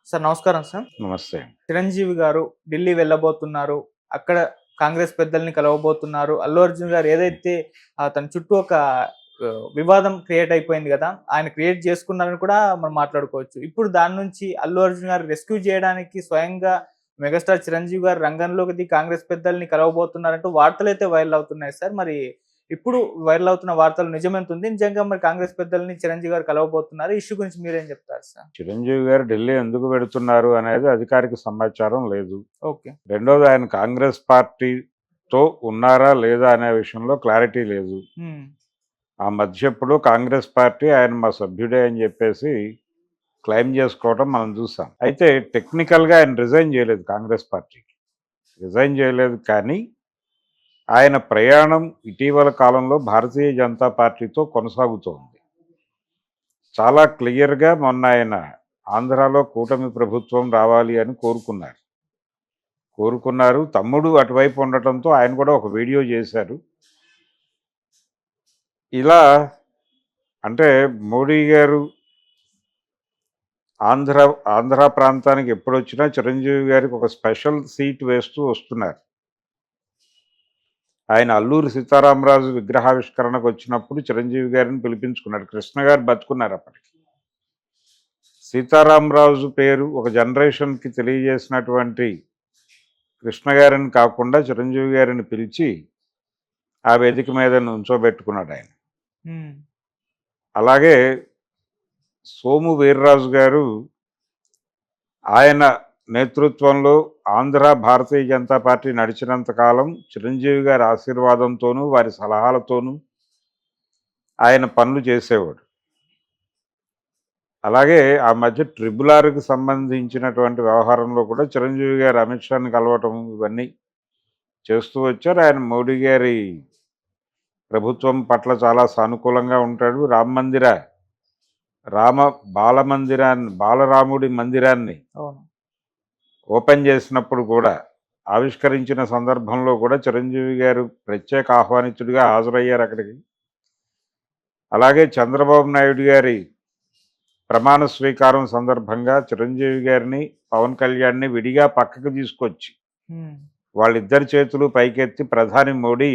Sir నమస్కారం sir. నమస్తే. చిరంజీవి గారు ఢిల్లీ వెళ్ళబోతున్నారు. అక్కడ కాంగ్రెస్ పెద్దల్ని కలవబోతున్నారు. అల్లు అర్జున్ గారు ఏదైతే తన చుట్టూ ఒక వివాదం క్రియేట్ అయిపోయింది గదా! ఆయన క్రియేట్ చేసుకున్నారని కూడా మనం మాట్లాడుకోవచ్చు. ఇప్పుడు దాని నుంచి అల్లు అర్జున్ గారు రెస్క్యూ చేయడానికి స్వయంగా మెగాస్టార్ చిరంజీవి గారు రంగంలోకి దిగి కాంగ్రెస్ పెద్దల్ని కలవబోతున్నారంటూ వార్తలైతే వైరల్ అవుతున్నాయి సార్. మరి ఇప్పుడు వైరల్ అవుతున్న వార్తలు నిజమెంతుంది? నిజంగా మరి కాంగ్రెస్ పెద్దల్ని చిరంజీవి గారు కలవబోతున్నారు. ఈ ఇష్యూ గురించి మీరేం చెప్తారు సార్? చిరంజీవి గారు ఢిల్లీ ఎందుకు వెడుతున్నారు అనేది అధికారిక సమాచారం లేదు. ఓకే. రెండోది ఆయన కాంగ్రెస్ పార్టీతో ఉన్నారా లేదా అనే విషయంలో క్లారిటీ లేదు. హ్మ్. ఆ మధ్య ఎప్పుడు కాంగ్రెస్ పార్టీ ఆయన మా సభ్యుడే అని చెప్పేసి క్లెయిమ్ చేసుకోవడం మనం చూసాం. అయితే టెక్నికల్‌గా ఆయన రిజైన్ చేయలేదు కాంగ్రెస్ పార్టీకి. రిజైన్ చేయలేదు కానీ ఆయన ప్రయాణం ఇటీవల కాలంలో భారతీయ జనతా పార్టీతో కొనసాగుతోంది. చాలా క్లియర్‌గా మొన్న ఆయన ఆంధ్రాలో కూటమి ప్రభుత్వం రావాలి అని కోరుకున్నారు. తమ్ముడు అటువైపు ఉండటంతో ఆయన కూడా ఒక వీడియో చేశారు. ఇలా అంటే మోడీ గారు ఆంధ్ర ప్రాంతానికి ఎప్పుడొచ్చినా చిరంజీవి గారికి ఒక స్పెషల్ సీట్ వేస్తూ వస్తున్నారు. ఆయన అల్లూరి సీతారామరాజు విగ్రహావిష్కరణకు వచ్చినప్పుడు చిరంజీవి గారిని పిలిపించుకున్నాడు. కృష్ణ గారు బతుకున్నారు అప్పటికి. సీతారామరాజు పేరు ఒక జనరేషన్కి తెలియజేసినటువంటి కృష్ణ గారిని కాకుండా చిరంజీవి గారిని పిలిచి ఆ వేదిక మీద నుంచోబెట్టుకున్నాడు ఆయన. అలాగే సోము వీర్రాజు గారు ఆయన నేతృత్వంలో ఆంధ్ర భారతీయ జనతా పార్టీ నడిచినంత కాలం చిరంజీవి గారి ఆశీర్వాదంతోనూ వారి సలహాలతోనూ ఆయన పనులు చేసేవాడు. అలాగే ఆ మధ్య ట్రిబుల్ ఆర్కి సంబంధించినటువంటి వ్యవహారంలో కూడా చిరంజీవి గారు అమిత్ షాని కలవటం ఇవన్నీ చేస్తూ వచ్చారు. ఆయన మోడీ గారి ప్రభుత్వం పట్ల చాలా సానుకూలంగా ఉంటాడు. బాలరాముడి మందిరాన్ని ఓపెన్ చేసినప్పుడు కూడా ఆవిష్కరించిన సందర్భంలో కూడా చిరంజీవి గారు ప్రత్యేక ఆహ్వానితుడిగా హాజరయ్యారు అక్కడికి. అలాగే చంద్రబాబు నాయుడు గారి ప్రమాణ స్వీకారం సందర్భంగా చిరంజీవి గారిని పవన్ కళ్యాణ్ని విడిగా పక్కకు తీసుకొచ్చి వాళ్ళిద్దరి చేతులు పైకెత్తి ప్రధాని మోడీ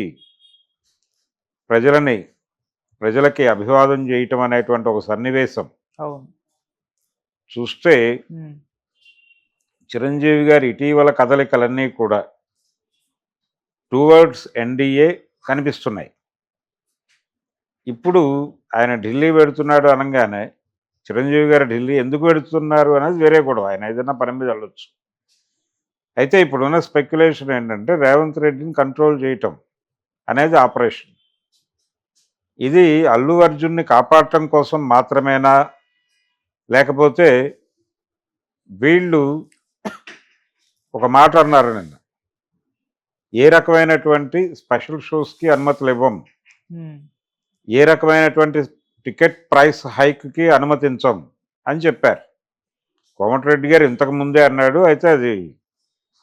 ప్రజలకి అభివాదం చేయటం అనేటువంటి ఒక సన్నివేశం చూస్తే చిరంజీవి గారి ఇటీవల కదలికలన్నీ కూడా టువర్డ్స్ ఎన్డీఏ కనిపిస్తున్నాయి. ఇప్పుడు ఆయన ఢిల్లీ వెడుతున్నాడు అనగానే చిరంజీవి గారు ఢిల్లీ ఎందుకు వెడుతున్నారు అనేది వేరే కూడా, ఆయన ఏదైనా పని మీద వెళ్ళొచ్చు. అయితే ఇప్పుడున్న స్పెక్యులేషన్ ఏంటంటే రేవంత్ రెడ్డిని కంట్రోల్ చేయటం అనేది ఆపరేషన్. ఇది అల్లు అర్జున్ని కాపాడటం కోసం మాత్రమేనా, లేకపోతే వీళ్ళు ఒక మాట అన్నారు నిన్న, ఏ రకమైనటువంటి స్పెషల్ షోస్కి అనుమతులు ఇవ్వం, ఏ రకమైనటువంటి టికెట్ ప్రైస్ హైక్కి అనుమతించం అని చెప్పారు. కోమటిరెడ్డి గారు ఇంతకు ముందే అన్నాడు. అయితే అది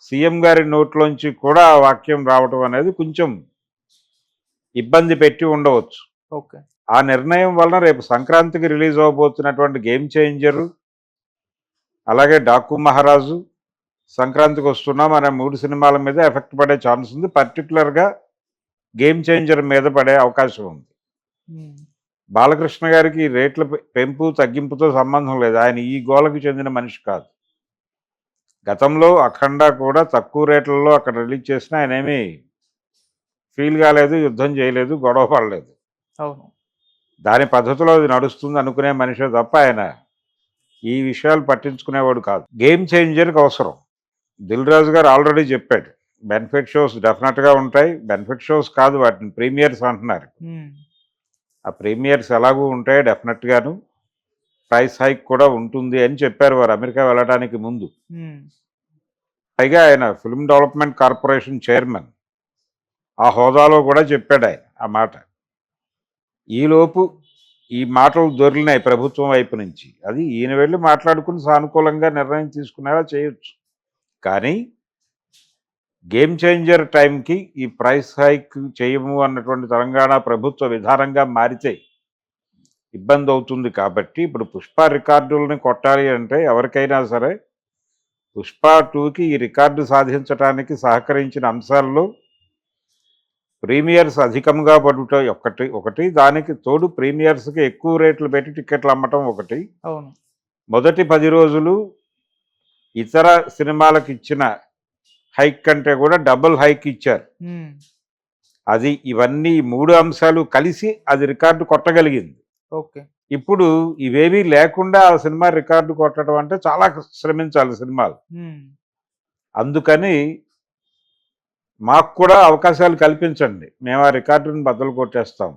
సీఎం గారి నోట్లోంచి కూడా ఆ వాక్యం రావటం అనేది కొంచెం ఇబ్బంది పెట్టి ఉండవచ్చు. ఓకే. ఆ నిర్ణయం వలన రేపు సంక్రాంతికి రిలీజ్ అవబోతున్నటువంటి గేమ్ చేంజరు, అలాగే డాకు మహారాజు, సంక్రాంతికి వస్తున్నాం అనే 3 సినిమాల మీద ఎఫెక్ట్ పడే ఛాన్స్ ఉంది. పర్టికులర్గా గేమ్ చేంజర్ మీద పడే అవకాశం ఉంది. బాలకృష్ణ గారికి రేట్ల పెంపు తగ్గింపుతో సంబంధం లేదు. ఆయన ఈ గోలకు చెందిన మనిషి కాదు. గతంలో అఖండ కూడా తక్కువ రేట్లలో అక్కడ రిలీజ్ చేసినా ఆయన ఏమీ ఫీల్ కాలేదు, యుద్ధం చేయలేదు, గొడవ పడలేదు. దాని పద్ధతిలో అది నడుస్తుంది అనుకునే మనిషే తప్ప ఆయన ఈ విషయాలు పట్టించుకునేవాడు కాదు. గేమ్ చేంజర్కి అవసరం. దిల్ రాజు గారు ఆల్రెడీ చెప్పాడు, బెనిఫిట్ షోస్ డెఫినెట్గా ఉంటాయి. బెనిఫిట్ షోస్ కాదు, వాటిని ప్రీమియర్స్ అంటున్నారు. ఆ ప్రీమియర్స్ ఎలాగూ ఉంటాయి డెఫినెట్గాను. ప్రైస్ హైక్ కూడా ఉంటుంది అని చెప్పారు వారు అమెరికా వెళ్ళడానికి ముందు. పైగా ఆయన ఫిల్మ్ డెవలప్మెంట్ కార్పొరేషన్ చైర్మన్, ఆ హోదాలో కూడా చెప్పాడు ఆయన ఆ మాట. ఈలోపు ఈ మాటలు దొరికినాయి ప్రభుత్వం వైపు నుంచి. అది ఈయన వెళ్ళి మాట్లాడుకుని సానుకూలంగా నిర్ణయం తీసుకునేలా చేయొచ్చు. కానీ గేమ్ చేంజర్ టైంకి ఈ ప్రైస్ హైక్ చేయము అన్నటువంటి తెలంగాణ ప్రభుత్వ విధానంగా మారితే ఇబ్బంది అవుతుంది. కాబట్టి ఇప్పుడు పుష్ప రికార్డులని కొట్టాలి అంటే ఎవరికైనా సరే పుష్ప 2కి ఈ రికార్డు సాధించడానికి సహకరించిన అంశాల్లో ప్రీమియర్స్ అధికంగా పడుట ఒకటి దానికి తోడు ప్రీమియర్స్కి ఎక్కువ రేట్లు పెట్టి టికెట్లు అమ్మటం ఒకటి. అవును. మొదటి 10 రోజులు ఇతర సినిమాలకు ఇచ్చిన హైక్ కంటే కూడా డబుల్ హైక్ ఇచ్చారు. ఉమ్, అది ఇవన్నీ 3 అంశాలు కలిసి అది రికార్డు కొట్టగలిగింది. ఓకే. ఇప్పుడు ఇవేవీ లేకుండా ఆ సినిమా రికార్డు కొట్టడం అంటే చాలా శ్రమించాలి సినిమాలు. ఉమ్, అందుకని మాకు కూడా అవకాశాలు కల్పించండి, మేము ఆ రికార్డుని బద్దలు కొట్టేస్తాం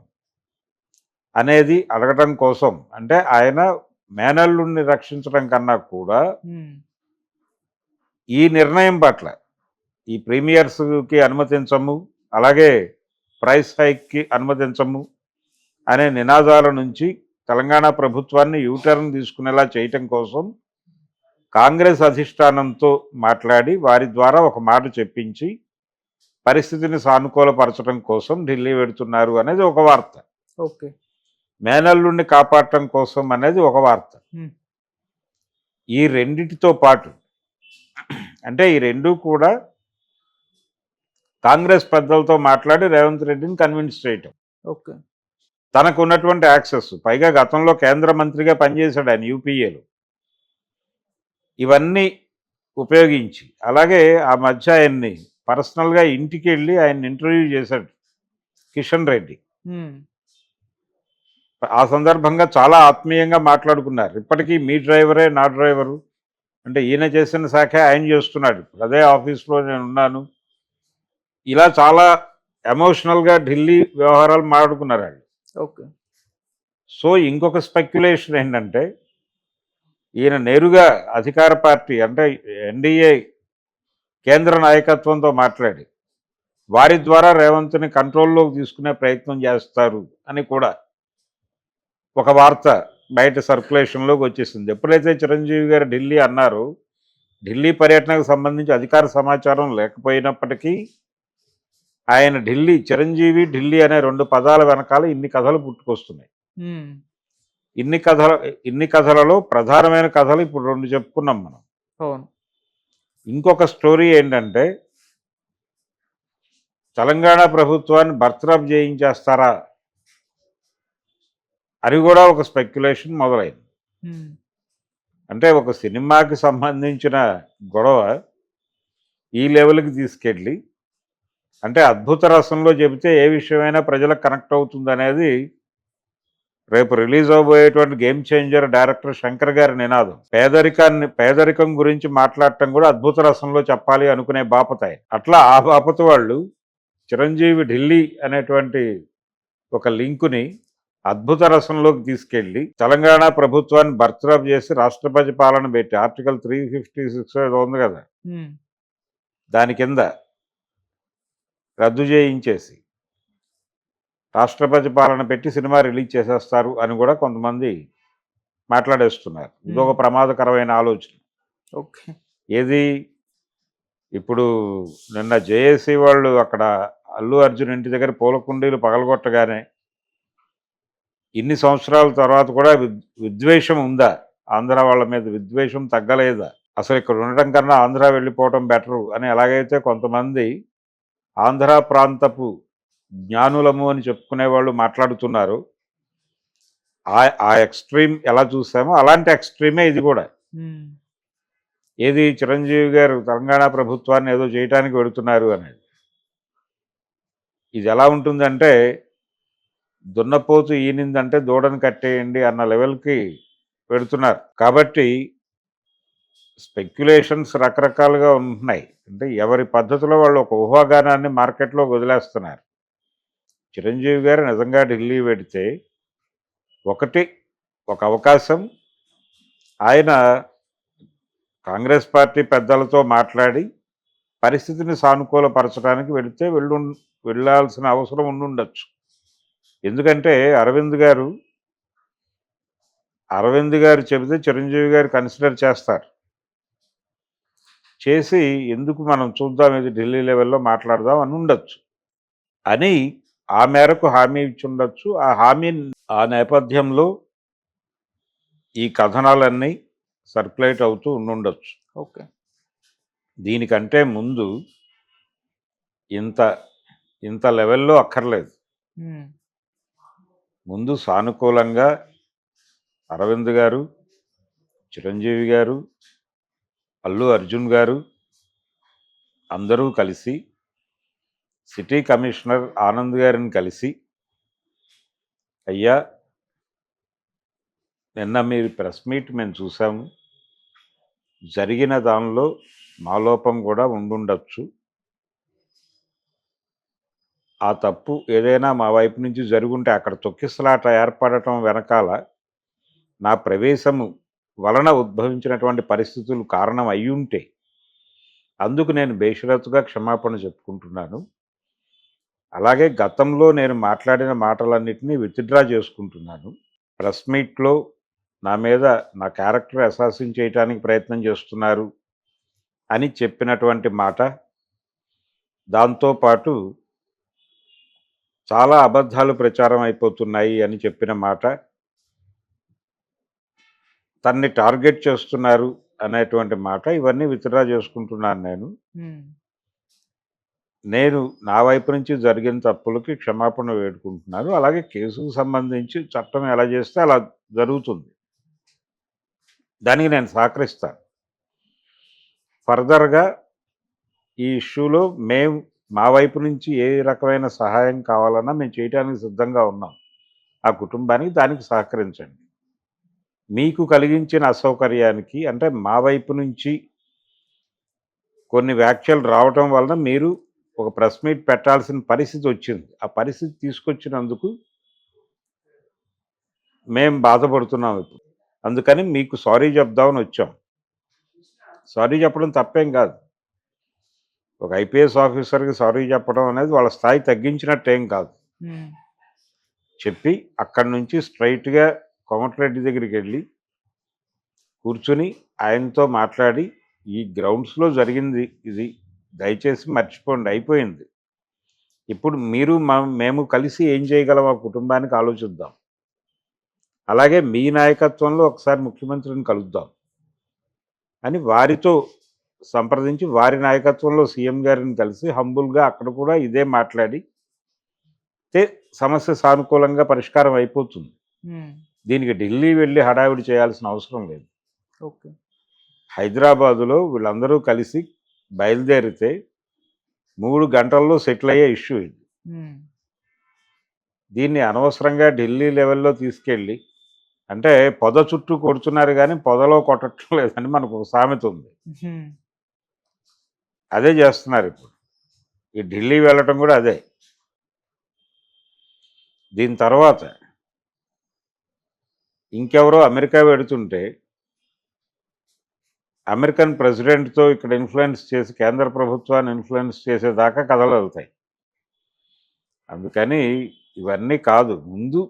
అనేది అడగటం కోసం. అంటే ఆయన మేనల్లుడిని రక్షించడం కన్నా కూడా ఉమ్, ఈ నిర్ణయం పట్ల ఈ ప్రీమియర్స్కి అనుమతించము, అలాగే ప్రైస్ హైక్కి అనుమతించము అనే నినాదాల నుంచి తెలంగాణ ప్రభుత్వాన్ని యూటర్న్ తీసుకునేలా చేయటం కోసం కాంగ్రెస్ అధిష్టానంతో మాట్లాడి వారి ద్వారా ఒక మాట చెప్పించి పరిస్థితిని సానుకూలపరచడం కోసం ఢిల్లీ వెడుతున్నారు అనేది ఒక వార్త. ఓకే. మేనల్లుడిని కాపాడటం కోసం అనేది ఒక వార్త. ఉమ్, ఈ రెండిటితో పాటు అంటే ఈ రెండు కూడా కాంగ్రెస్ పెద్దలతో మాట్లాడి రేవంత్ రెడ్డిని కన్విన్స్ చేయటం. ఓకే. తనకు ఉన్నటువంటి యాక్సెస్, పైగా గతంలో కేంద్ర మంత్రిగా పనిచేశాడు ఆయన యూపీఏలో, ఇవన్నీ ఉపయోగించి, అలాగే ఆ మధ్య ఆయన్ని పర్సనల్గా ఇంటికి వెళ్ళి ఆయన్ని ఇంటర్వ్యూ చేశాడు కిషన్ రెడ్డి. ఉమ్, ఆ సందర్భంగా చాలా ఆత్మీయంగా మాట్లాడుకున్నారు. ఇప్పటికీ మీ డ్రైవరే నా డ్రైవరు, అంటే ఈయన చేసిన శాఖ ఆయన చేస్తున్నాడు, అదే ఆఫీస్లో నేను ఉన్నాను, ఇలా చాలా ఎమోషనల్గా ఢిల్లీ వ్యవహారాలు మాట్లాడుకున్నారు వాళ్ళు. ఓకే. సో ఇంకొక స్పెక్యులేషన్ ఏంటంటే ఈయన నేరుగా అధికార పార్టీ అంటే ఎన్డీఏ కేంద్ర నాయకత్వంతో మాట్లాడి వారి ద్వారా రేవంత్ని కంట్రోల్లోకి తీసుకునే ప్రయత్నం చేస్తారు అని కూడా ఒక వార్త బయట సర్క్యులేషన్లోకి వచ్చేసింది. ఎప్పుడైతే చిరంజీవి గారు ఢిల్లీ అన్నారో, ఢిల్లీ పర్యటనకు సంబంధించి అధికార సమాచారం లేకపోయినప్పటికీ ఆయన చిరంజీవి ఢిల్లీ అనే 2 పదాల వెనకాల ఇన్ని కథలు పుట్టుకొస్తున్నాయి. ఉమ్, ఇన్ని కథలలో ప్రధానమైన కథలు ఇప్పుడు 2 చెప్పుకున్నాం మనం. అవును. ఇంకొక స్టోరీ ఏంటంటే తెలంగాణ ప్రభుత్వాన్ని బర్తరఫ్ చేయించేస్తారా అని కూడా ఒక స్పెక్యులేషన్ మొదలైంది. ఉమ్, అంటే ఒక సినిమాకి సంబంధించిన గొడవ ఈ లెవెల్కి తీసుకెళ్ళి, అంటే అద్భుత రసంలో చెబితే ఏ విషయమైనా ప్రజలకు కనెక్ట్ అవుతుంది అనేది రేపు రిలీజ్ అవబోయేటువంటి గేమ్ చేంజర్ డైరెక్టర్ శంకర్ గారి నినాదం. పేదరికం గురించి మాట్లాడటం కూడా అద్భుత రసంలో చెప్పాలి అనుకునే బాపత ఆయన. అట్లా ఆ బాపత వాళ్ళు చిరంజీవి ఢిల్లీ అనేటువంటి ఒక లింకుని అద్భుత రసంలోకి తీసుకెళ్ళి తెలంగాణ ప్రభుత్వాన్ని బర్తరఫ్ చేసి రాష్ట్రపతి పాలన పెట్టి ఆర్టికల్ 356 ఏదో ఉంది కదా, ఉమ్, దాని కింద రద్దు చేయించేసి రాష్ట్రపతి పాలన పెట్టి సినిమా రిలీజ్ చేసేస్తారు అని కూడా కొంతమంది మాట్లాడేస్తున్నారు. ఇదొక ప్రమాదకరమైన ఆలోచన. ఓకే. ఏది ఇప్పుడు నిన్న జేఏసీ వాళ్ళు అక్కడ అల్లు అర్జున్ ఇంటి దగ్గర పూల కుండీలు పగలగొట్టగానే ఇన్ని సంవత్సరాల తర్వాత కూడా విద్వేషం ఉందా? ఆంధ్ర వాళ్ళ మీద విద్వేషం తగ్గలేదా? అసలు ఇక్కడ ఉండటం కన్నా ఆంధ్ర వెళ్ళిపోవటం బెటరు అని ఎలాగైతే కొంతమంది ఆంధ్ర ప్రాంతపు జ్ఞానులము అని చెప్పుకునే వాళ్ళు మాట్లాడుతున్నారు, ఆ ఎక్స్ట్రీమ్ ఎలా చూసామో అలాంటి ఎక్స్ట్రీమే ఇది కూడా. ఉమ్, ఏది చిరంజీవి గారు తెలంగాణ ప్రభుత్వాన్ని ఏదో చేయటానికి వెళుతున్నారు అనేది. ఇది ఎలా ఉంటుందంటే దున్నపోతు ఈనిందంటే దూడను కట్టేయండి అన్న లెవెల్కి పెడుతున్నారు. కాబట్టి స్పెక్యులేషన్స్ రకరకాలుగా ఉంటున్నాయి. అంటే ఎవరి పద్ధతిలో వాళ్ళు ఒక ఊహాగానాన్ని మార్కెట్లో వదిలేస్తున్నారు. చిరంజీవి గారు నిజంగా ఢిల్లీ వెడితే ఒక అవకాశం, ఆయన కాంగ్రెస్ పార్టీ పెద్దలతో మాట్లాడి పరిస్థితిని సానుకూలపరచడానికి వెళ్ళాల్సిన అవసరం ఉండుండొచ్చు. ఎందుకంటే అరవింద్ గారు చెబితే చిరంజీవి గారు కన్సిడర్ చేస్తారు, చేసి ఎందుకు మనం చూద్దాం, ఇది ఢిల్లీ లెవెల్లో మాట్లాడదాం అని ఉండొచ్చు అని ఆ మేరకు హామీ ఇచ్చి ఉండొచ్చు. ఆ నేపథ్యంలో ఈ కథనాలన్నీ సర్క్యులేట్ అవుతూ ఉండుండొచ్చు. ఓకే. దీనికంటే ముందు ఇంత ఇంత లెవెల్లో అక్కర్లేదు. ఉమ్, ముందు సానుకూలంగా అరవింద్ గారు, చిరంజీవి గారు, అల్లు అర్జున్ గారు అందరూ కలిసి సిటీ కమిషనర్ ఆనంద్ గారిని కలిసి, అయ్యా నిన్న మీరు ప్రెస్ మీట్ మేము చూసాము, జరిగిన దానిలో మా లోపం కూడా ఉండుండొచ్చు, ఆ తప్పు ఏదైనా మా వైపు నుంచి జరుగుంటే అక్కడ తొక్కిసలాట ఏర్పడటం వెనకాల నా ప్రవేశము వలన ఉద్భవించినటువంటి పరిస్థితులు కారణం అయ్యుంటే అందుకు నేను బేషరతుగా క్షమాపణ చెప్పుకుంటున్నాను. అలాగే గతంలో నేను మాట్లాడిన మాటలన్నిటినీ విత్డ్రా చేసుకుంటున్నాను. ప్రెస్ మీట్లో నా మీద నా క్యారెక్టర్ అసాసిన్ చేయడానికి ప్రయత్నం చేస్తున్నారు అని చెప్పినటువంటి మాట, దాంతోపాటు చాలా అబద్ధాలు ప్రచారం అయిపోతున్నాయి అని చెప్పిన మాట, తన్ని టార్గెట్ చేస్తున్నారు అనేటువంటి మాట, ఇవన్నీ విత్డ్రా చేసుకుంటున్నాను నేను. ఉమ్, నేను నా వైపు నుంచి జరిగిన తప్పులకి క్షమాపణ వేడుకుంటున్నాను. అలాగే కేసుకు సంబంధించి చట్టం ఎలా చేస్తే అలా జరుగుతుంది, దానికి నేను సహకరిస్తాను. ఫర్దర్గా ఈ ఇష్యూలో మేము మా వైపు నుంచి ఏ రకమైన సహాయం కావాలన్నా మేము చేయడానికి సిద్ధంగా ఉన్నాం. ఆ కుటుంబానికి దానికి సహకరించండి. మీకు కలిగించిన అసౌకర్యానికి అంటే మా వైపు నుంచి కొన్ని వ్యాఖ్యలు రావటం వలన మీరు ఒక ప్రెస్ మీట్ పెట్టాల్సిన పరిస్థితి వచ్చింది. ఆ పరిస్థితి తీసుకొచ్చినందుకు మేము బాధపడుతున్నాం ఇప్పుడు. అందుకని మీకు సారీ చెప్దామని వచ్చాం. సారీ చెప్పడం తప్పేం కాదు. ఒక ఐపీఎస్ ఆఫీసర్కి సారీ చెప్పడం అనేది వాళ్ళ స్థాయి తగ్గించినట్టేం కాదు. ఉమ్, చెప్పి అక్కడి నుంచి స్ట్రైట్గా కోమటిరెడ్డి దగ్గరికి వెళ్ళి కూర్చుని ఆయనతో మాట్లాడి, ఈ గ్రౌండ్స్లో జరిగింది ఇది, దయచేసి మర్చిపోండి, అయిపోయింది. ఇప్పుడు మీరు మేము కలిసి ఏం చేయగలం ఆ కుటుంబానికి ఆలోచిద్దాం. అలాగే మీ నాయకత్వంలో ఒకసారి ముఖ్యమంత్రిని కలుద్దాం అని వారితో సంప్రదించి, వారి నాయకత్వంలో సీఎం గారిని కలిసి హంబుల్గా అక్కడ కూడా ఇదే మాట్లాడి సమస్య సానుకూలంగా పరిష్కారం అయిపోతుంది. ఉమ్, దీనికి ఢిల్లీ వెళ్ళి హడావిడి చేయాల్సిన అవసరం లేదు. ఓకే. హైదరాబాదులో వీళ్ళందరూ కలిసి బయలుదేరితే 3 గంటల్లో సెటిల్ అయ్యే ఇష్యూ ఇది. ఉమ్, దీన్ని అనవసరంగా ఢిల్లీ లెవెల్లో తీసుకెళ్ళి, అంటే పొద చుట్టూ కొడుతున్నారు కానీ పొదలో కొట్టడం లేదని మనకు ఒక సామెత ఉంది. ఉమ్, అదే చేస్తున్నారు ఇప్పుడు. ఈ ఢిల్లీ వెళ్ళటం కూడా అదే. దీని తర్వాత ఇంకెవరో అమెరికా వెడుతుంటే అమెరికన్ ప్రెసిడెంట్తో ఇక్కడ ఇన్ఫ్లుయెన్స్ చేసి కేంద్ర ప్రభుత్వాన్ని ఇన్ఫ్లుయెన్స్ చేసేదాకా కథలు వెళ్తాయి. అందుకని ఇవన్నీ కాదు, ముందు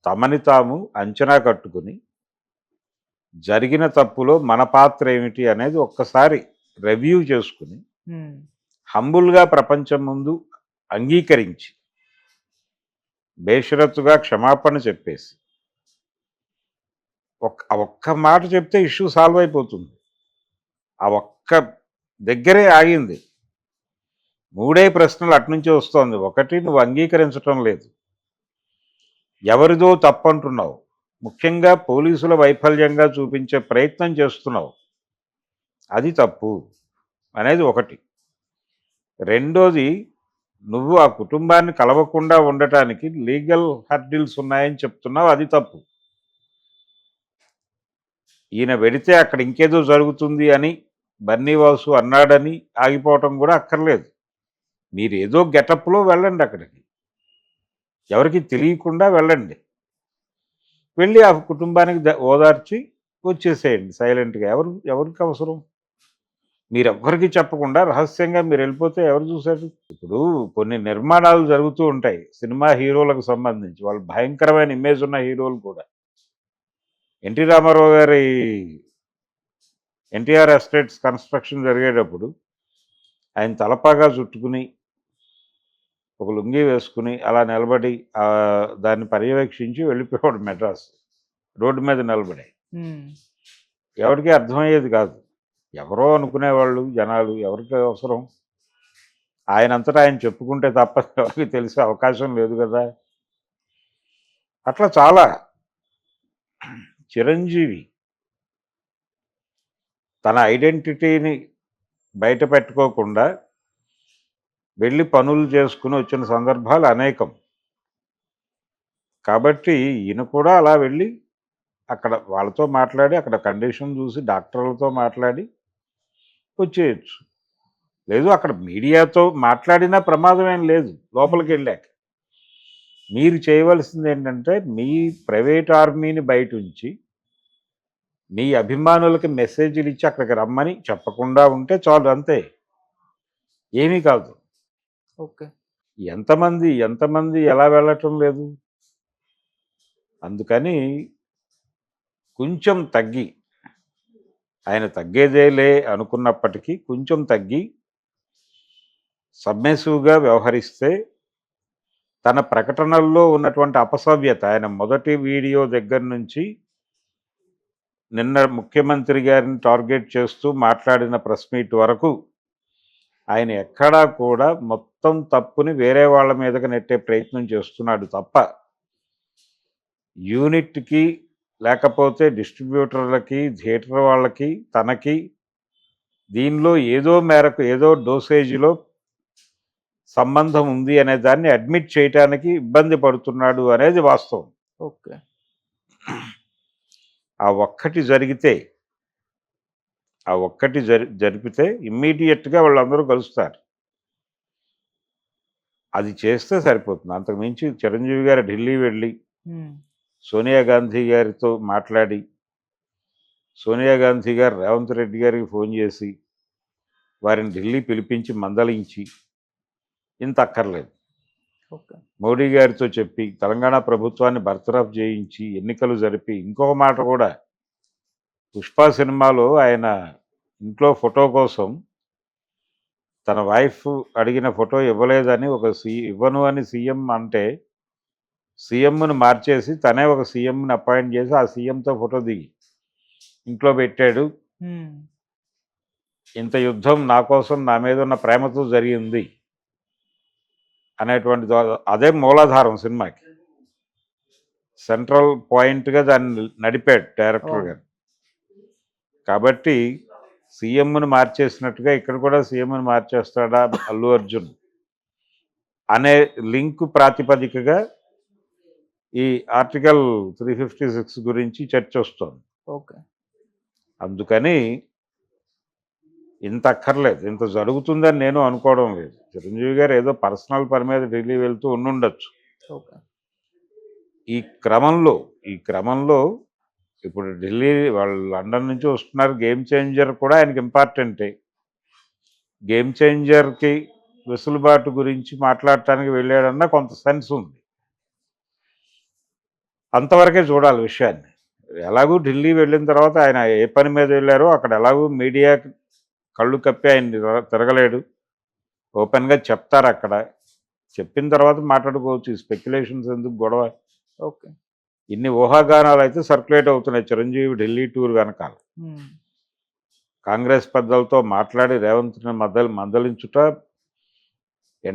తమని తాము అంచనా కట్టుకుని జరిగిన తప్పులో మన పాత్ర ఏమిటి అనేది ఒక్కసారి రివ్యూ చేసుకుని ఉమ్, హంబుల్గా ప్రపంచం ముందు అంగీకరించి బేషరతుగా క్షమాపణ చెప్పేసి ఒక్క మాట చెప్తే ఇష్యూ సాల్వ్ అయిపోతుంది. ఆ ఒక్క దగ్గరే ఆగింది. 3 ప్రశ్నలు అట్నుంచే వస్తోంది. ఒకటి, నువ్వు అంగీకరించటం లేదు, ఎవరిదో తప్పంటున్నావు, ముఖ్యంగా పోలీసుల వైఫల్యంగా చూపించే ప్రయత్నం చేస్తున్నావు, అది తప్పు అనేది ఒకటి. రెండోది, నువ్వు ఆ కుటుంబాన్ని కలవకుండా ఉండటానికి లీగల్ హర్డిల్స్ ఉన్నాయని చెప్తున్నావు, అది తప్పు. ఈయన వెడితే అక్కడ ఇంకేదో జరుగుతుంది అని బన్నీవాసు అన్నాడని ఆగిపోవటం కూడా అక్కర్లేదు. మీరు ఏదో గెటప్లో వెళ్ళండి, అక్కడికి ఎవరికి తెలియకుండా వెళ్ళండి, వెళ్ళి ఆ కుటుంబానికి ఓదార్చి వచ్చేసేయండి సైలెంట్గా. ఎవరికి అవసరం? మీరెవ్వరికి చెప్పకుండా రహస్యంగా మీరు వెళ్ళిపోతే ఎవరు చూశారు? ఇప్పుడు కొన్ని నిర్మాణాలు జరుగుతూ ఉంటాయి సినిమా హీరోలకు సంబంధించి, వాళ్ళు భయంకరమైన ఇమేజ్ ఉన్న హీరోలు కూడా. ఎన్టీ రామారావు గారి ఎన్టీఆర్ ఎస్టేట్స్ కన్స్ట్రక్షన్ జరిగేటప్పుడు ఆయన తలపాగా చుట్టుకుని ఒక లుంగీ వేసుకుని అలా నిలబడి దాన్ని పర్యవేక్షించి వెళ్ళిపోయాడు మెడ్రాస్, రోడ్డు మీద నిలబడి. ఉమ్, ఎవరికి అర్థమయ్యేది కాదు. ఎవరో అనుకునేవాళ్ళు జనాలు, ఎవరికి అవసరం? ఆయనంతటా ఆయన చెప్పుకుంటే తప్ప ఎవరికి తెలిసే అవకాశం లేదు కదా. అట్లా చాలా. చిరంజీవి తన ఐడెంటిటీని బయట పెట్టుకోకుండా వెళ్ళి పనులు చేసుకుని వచ్చిన సందర్భాలు అనేకం. కాబట్టి ఈయన కూడా అలా వెళ్ళి అక్కడ వాళ్ళతో మాట్లాడి, అక్కడ కండిషన్ చూసి డాక్టర్లతో మాట్లాడి వచ్చేయచ్చు. లేదు అక్కడ మీడియాతో మాట్లాడినా ప్రమాదం ఏం లేదు లోపలికి వెళ్ళాక. మీరు చేయవలసింది ఏంటంటే మీ ప్రైవేట్ ఆర్మీని బయట ఉంచి మీ అభిమానులకి మెసేజ్లు ఇచ్చి అక్కడికి రమ్మని చెప్పకుండా ఉంటే చాలు, అంతే. ఏమీ కాదు. ఓకే. ఎంతమంది ఎలా వెళ్ళటం లేదు. అందుకని కొంచెం తగ్గి, ఆయన తగ్గేదేలే అనుకున్నప్పటికీ కొంచెం తగ్గి సబ్మిసివ్గా వ్యవహరిస్తే తన ప్రకటనల్లో ఉన్నటువంటి అపసవ్యత, ఆయన మొదటి వీడియో దగ్గర నుంచి నిన్న ముఖ్యమంత్రి గారిని టార్గెట్ చేస్తూ మాట్లాడిన ప్రెస్ మీట్ వరకు ఆయన ఎక్కడా కూడా మొత్తం తప్పుని వేరే వాళ్ళ మీదకి నెట్టే ప్రయత్నం చేస్తున్నాడు తప్ప యూనిట్కి లేకపోతే డిస్ట్రిబ్యూటర్లకి, థియేటర్ వాళ్ళకి, తనకి దీనిలో ఏదో మేరకు ఏదో డోసేజ్లో సంబంధం ఉంది అనే దాన్ని అడ్మిట్ చేయటానికి ఇబ్బంది పడుతున్నాడు అనేది వాస్తవం. ఓకే. ఆ ఒక్కటి జరిపితే ఇమ్మీడియట్గా వాళ్ళందరూ కలుస్తారు. అది చేస్తే సరిపోతుంది. అంతకుమించి చిరంజీవి గారు ఢిల్లీ వెళ్ళి సోనియా గాంధీ గారితో మాట్లాడి, సోనియా గాంధీ గారు రేవంత్ రెడ్డి గారికి ఫోన్ చేసి వారిని ఢిల్లీ పిలిపించి మందలించి ఇంత అక్కర్లేదు. ఓకే. మోడీ గారితో చెప్పి తెలంగాణ ప్రభుత్వాన్ని బర్తరఫ్ చేయించి ఎన్నికలు జరిపి, ఇంకొక మాట కూడా, పుష్ప సినిమాలో ఆయన ఇంట్లో ఫోటో కోసం తన వైఫ్ అడిగిన ఫోటో ఇవ్వలేదని ఇవ్వను అని సీఎం అంటే సీఎంను మార్చేసి తనే ఒక సీఎంని అపాయింట్ చేసి ఆ సీఎంతో ఫోటో దిగి ఇంట్లో పెట్టాడు. ఇంత యుద్ధం నా కోసం, నా మీద ఉన్న ప్రేమతో జరిగింది అనేటువంటి అదే మూలాధారం సినిమాకి. సెంట్రల్ పాయింట్గా దాన్ని నడిపాడు డైరెక్టర్ గారు. కాబట్టి సీఎంను మార్చేసినట్టుగా ఇక్కడ కూడా సీఎంను మార్చేస్తాడా అల్లు అర్జున్ అనే లింక్ ప్రాతిపదికగా ఈ ఆర్టికల్ 356 గురించి చర్చ వస్తుంది. ఓకే. అందుకని ఇంత అక్కర్లేదు, ఇంత జరుగుతుందని నేను అనుకోవడం లేదు. చిరంజీవి గారు ఏదో పర్సనల్ పని మీద ఢిల్లీ వెళ్తూ ఉండుండొచ్చు. ఓకే. ఈ క్రమంలో ఇప్పుడు ఢిల్లీ వాళ్ళు లండన్ నుంచి వస్తున్నారు. గేమ్ చేంజర్ కూడా ఆయనకి ఇంపార్టెంటే. గేమ్ చేంజర్కి వెసులుబాటు గురించి మాట్లాడటానికి వెళ్ళాడన్నా కొంత సెన్స్ ఉంది. అంతవరకే చూడాలి విషయాన్ని. ఎలాగూ ఢిల్లీ వెళ్ళిన తర్వాత ఆయన ఏ పని మీద వెళ్ళారో అక్కడ ఎలాగూ మీడియా కళ్ళు కప్పి ఆయన తిరగలేడు. ఓపెన్గా చెప్తారు అక్కడ. చెప్పిన తర్వాత మాట్లాడుకోవచ్చు. ఈ స్పెక్యులేషన్స్ ఎందుకు, గొడవ. ఓకే. ఇన్ని ఊహాగానాలు అయితే సర్క్యులేట్ అవుతున్నాయి చిరంజీవి ఢిల్లీ టూర్ వెనకాల. కాంగ్రెస్ పెద్దలతో మాట్లాడి రేవంత్ని మందలించుట,